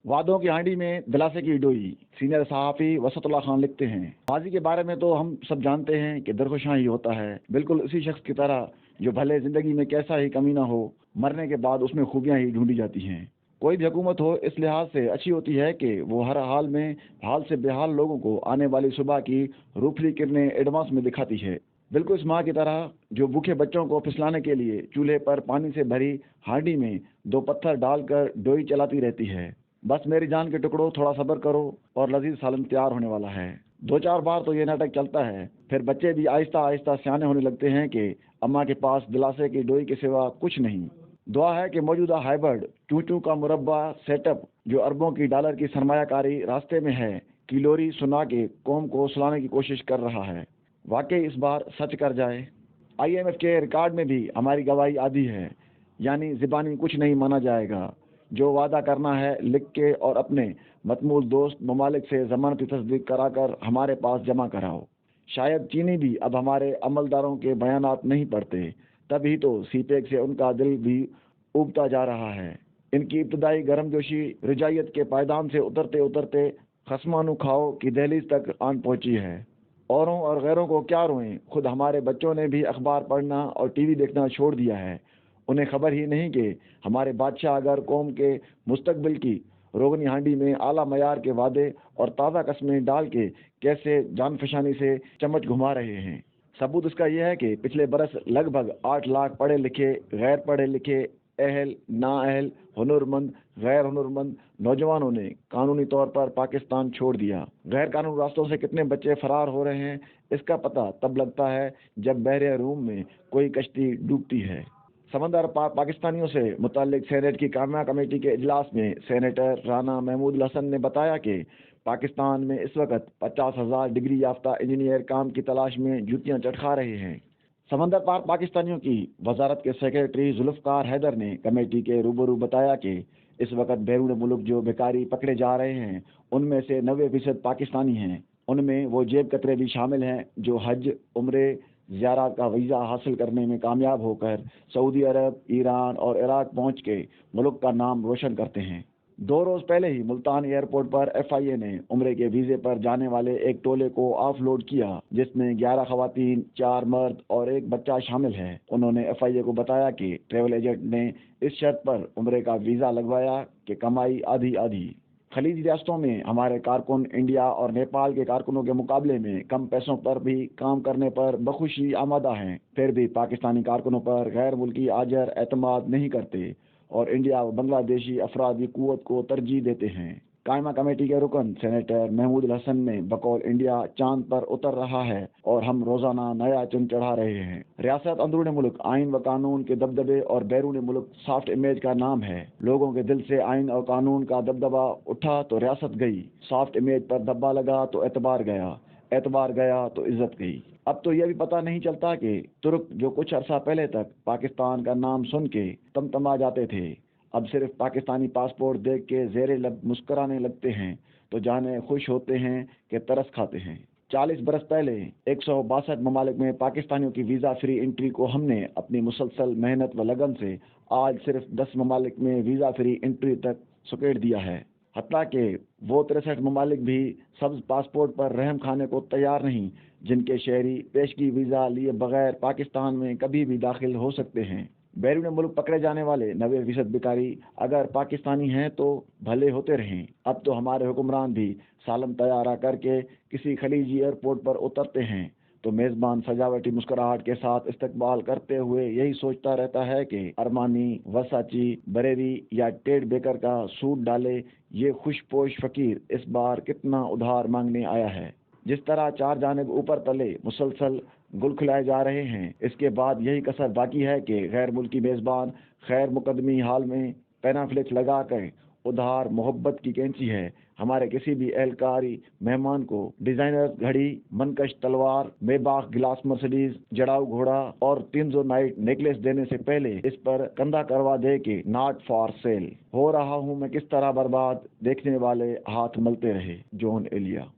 वादों की हांडी में दिलासे की डोई। सीनियर सहाफ़ी वसतुल्लाह खान लिखते हैं, माजी के बारे में तो हम सब जानते हैं कि दरख्शां ही होता है, बिल्कुल उसी शख्स की तरह जो भले जिंदगी में कैसा ही कमी ना हो, मरने के बाद उसमें खूबियां ही ढूंढी जाती हैं। कोई भी हुकूमत हो इस लिहाज से अच्छी होती है कि वो हर हाल में हाल से बेहाल लोगों को आने वाली सुबह की रूपली किरणें एडवांस में दिखाती है। बिल्कुल इस माँ की तरह जो भूखे बच्चों को फिसलाने के लिए चूल्हे पर पानी से भरी हांडी में दो पत्थर डालकर डोई चलाती रहती है। बस मेरी जान के टुकड़ों, थोड़ा सब्र करो और लजीज सालन तैयार होने वाला है। दो चार बार तो ये नाटक चलता है, फिर बच्चे भी आहिस्ता आहिस्ता सियाने होने लगते हैं कि अम्मा के पास दिलासे की डोई के सिवा कुछ नहीं। दुआ है कि मौजूदा हाइब्रिड चूचू का मुरब्बा सेटअप जो अरबों की डॉलर की सरमायाकारी रास्ते में है, की लोरी सुना के कौम को सुलाने की कोशिश कर रहा है, वाकई इस बार सच कर जाए। आईएमएफ के रिकॉर्ड में भी हमारी गवाही आधी है, यानी ज़बानी कुछ नहीं माना जाएगा। जो वादा करना है लिख के और अपने मतमूल दोस्त ममालिक से ज़मानती तस्दीक कराकर हमारे पास जमा कराओ। शायद चीनी भी अब हमारे अमलदारों के बयानात नहीं पढ़ते, तभी तो सीपेक से उनका दिल भी उबता जा रहा है। इनकी इब्तदाई गर्मजोशी रजायत के पायदान से उतरते उतरते खसमानू खाओ की दहलीज तक आन पहुंची है। औरों और गैरों को क्या रोएं, खुद हमारे बच्चों ने भी अखबार पढ़ना और टीवी देखना छोड़ दिया है। उन्हें खबर ही नहीं कि हमारे बादशाह अगर कौम के मुस्तकबिल की रोगनी हांडी में आला मयार के वादे और ताज़ा कस्में डाल के कैसे जानफशानी से चम्मच घुमा रहे हैं। सबूत इसका यह है कि पिछले बरस लगभग 8 लाख पढ़े लिखे, गैर पढ़े लिखे, अहल, नाअहल, हुनरमंद, गैर हुनरमंद नौजवानों ने कानूनी तौर पर पाकिस्तान छोड़ दिया। गैर कानूनी रास्तों से कितने बच्चे फरार हो रहे हैं, इसका पता तब लगता है जब बहरे रूम में कोई कश्ती डूबती है। समंदर पार पाकिस्तानियों से मुताल्लिक सेनेट की कामया कमेटी के इजलास में सेनेटर राना महमूद हसन ने बताया कि पाकिस्तान में इस वक्त 50,000 डिग्री याफ्ता इंजीनियर काम की तलाश में जूतियां चटखा रहे हैं। समंदर पार पाकिस्तानियों की वजारत के सेक्रेटरी जुल्फकार हैदर ने कमेटी के रूबरू बताया कि इस वक्त बैरून मुल्क जो बेकारी पकड़े जा रहे हैं, उनमें से 90% पाकिस्तानी हैं। उनमें वो जेब कतरे भी शामिल हैं जो हज, उम्रे, ज़ियारत का वीज़ा हासिल करने में कामयाब होकर सऊदी अरब, ईरान और इराक पहुंच के मुल्क का नाम रोशन करते हैं। 2 रोज़ पहले ही मुल्तान एयरपोर्ट पर एफआईए ने उम्रे के वीज़े पर जाने वाले एक टोले को ऑफलोड किया, जिसमें 11 खवातीन, 4 मर्द और एक बच्चा शामिल है। उन्होंने एफआईए को बताया कि ट्रेवल एजेंट ने इस शर्त पर उम्रे का वीज़ा लगवाया कि कमाई आधी आधी। खलीज रियासतों में हमारे कारकुन इंडिया और नेपाल के कारकुनों के मुकाबले में कम पैसों पर भी काम करने पर बखुशी आमादा हैं, फिर भी पाकिस्तानी कारकुनों पर गैर मुल्की आजर एतमाद नहीं करते और इंडिया व बांग्लादेशी अफरादी कुव्वत को तरजीह देते हैं। कायमा कमेटी के रुकन सेनेटर महमूद हसन ने बकौल इंडिया चांद पर उतर रहा है और हम रोजाना नया चंद चढ़ा रहे हैं। रियासत अंदरूनी मुल्क आइन व कानून के दबदबे और बैरूनी मुल्क सॉफ्ट इमेज का नाम है। लोगों के दिल से आइन और कानून का दबदबा उठा तो रियासत गई, सॉफ्ट इमेज पर धब्बा लगा तो एतबार गया, एतबार गया तो इज्जत गई। अब तो यह भी पता नहीं चलता कि तुर्क जो कुछ अरसा पहले तक पाकिस्तान का नाम सुन के तमतमा जाते थे, अब सिर्फ पाकिस्तानी पासपोर्ट देख के ज़ेरे लब मुस्कराने लगते हैं तो जाने खुश होते हैं कि तरस खाते हैं। 40 बरस पहले 162 ममालिक में पाकिस्तानियों की वीज़ा फ्री एंट्री को हमने अपनी मुसलसल मेहनत व लगन से आज सिर्फ 10 ममालिक में वीज़ा फ्री एंट्री तक सुकेड़ दिया है। हत्ता कि वो 63 ममालिक भी सब्ज पासपोर्ट पर रहम खाने को तैयार नहीं, जिनके शहरी पेशगी वीज़ा लिए बगैर पाकिस्तान में कभी भी दाखिल हो सकते हैं। बैरून मुल्क पकड़े जाने वाले 90% भिखारी अगर पाकिस्तानी हैं तो भले होते रहें। अब तो हमारे हुक्मरान भी सालम तैयारा करके किसी खलीजी एयरपोर्ट पर उतरते हैं तो मेज़बान सजावटी मुस्कुराहट के साथ इस्तकबाल करते हुए यही सोचता रहता है कि अरमानी, वर्साची, बरेरी या टेड बेकर का सूट डाले ये खुशपोश फकीर इस बार कितना उधार मांगने आया है। जिस तरह चार जानिब ऊपर तले मुसलसल गुल खिलाए जा रहे हैं, इसके बाद यही कसर बाकी है कि गैर मुल्की मेज़बान खैर मुकदमी हाल में पेनाफ्लेक्स लगा कर उधार मोहब्बत की कैंची है हमारे किसी भी एहलकारी मेहमान को डिजाइनर घड़ी, मनकश तलवार, मेबाख गिलास मर्सिडीज, जड़ाऊ घोड़ा और 300 नाइट नेकलेस देने से पहले इस पर कंधा करवा दे कि नॉट फॉर सेल। हो रहा हूं मैं किस तरह बर्बाद, देखने वाले हाथ मलते रहे। जॉन एलिया।